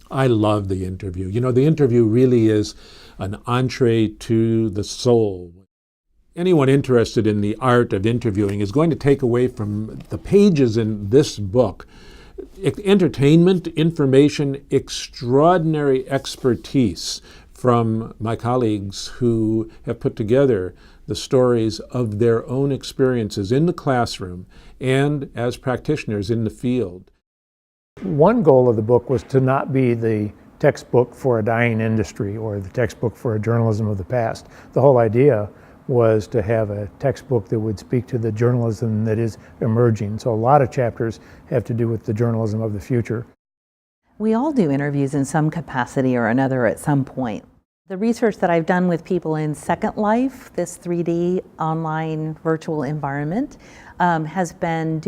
I love the interview. You know, the interview really is an entree to the soul. Anyone interested in the art of interviewing is going to take away from the pages in this book entertainment, information, extraordinary expertise from my colleagues who have put together the stories of their own experiences in the classroom and as practitioners in the field. One goal of the book was to not be the textbook for a dying industry or the textbook for a journalism of the past. The whole idea was to have a textbook that would speak to the journalism that is emerging. So a lot of chapters have to do with the journalism of the future. We all do interviews in some capacity or another at some point. The research that I've done with people in Second Life, this 3D online virtual environment, has been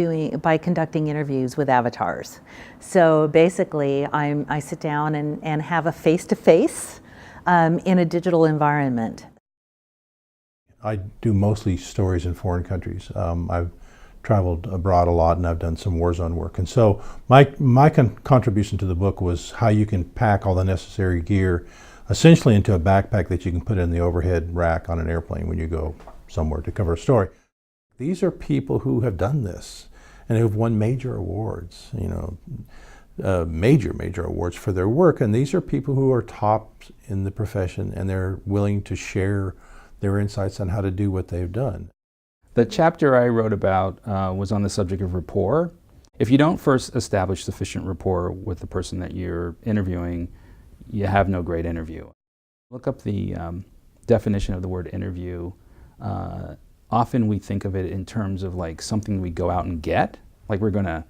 by conducting interviews with avatars. So basically, I sit down and have a face-to-face in a digital environment. I do mostly stories in foreign countries. I've traveled abroad a lot and I've done some war zone work. And so my contribution to the book was how you can pack all the necessary gear essentially into a backpack that you can put in the overhead rack on an airplane when you go somewhere to cover a story. These are people who have done this and who've won major awards, major awards for their work. And these are people who are tops in the profession and they're willing to share their insights on how to do what they've done. The chapter I wrote about was on the subject of rapport. If you don't first establish sufficient rapport with the person that you're interviewing, you have no great interview. Look up the definition of the word interview. Often we think of it in terms of like something we go out and get, like we're going to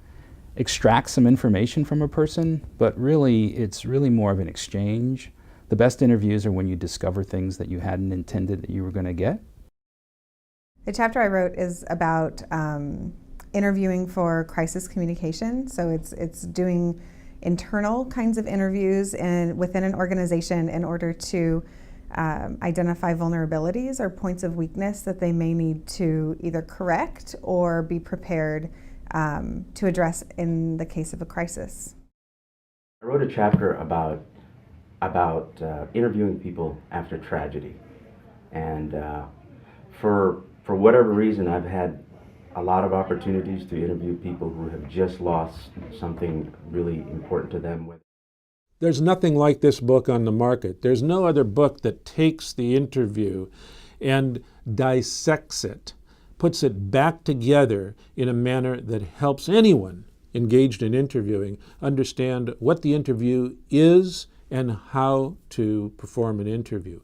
extract some information from a person, but really it's really more of an exchange. The best interviews are when you discover things that you hadn't intended that you were going to get. The chapter I wrote is about interviewing for crisis communication. So it's doing internal kinds of interviews within an organization in order to identify vulnerabilities or points of weakness that they may need to either correct or be prepared to address in the case of a crisis. I wrote a chapter about interviewing people after tragedy, and for whatever reason I've had a lot of opportunities to interview people who have just lost something really important to them. There's nothing like this book on the market. There's no other book that takes the interview and dissects it, puts it back together in a manner that helps anyone engaged in interviewing understand what the interview is and how to perform an interview.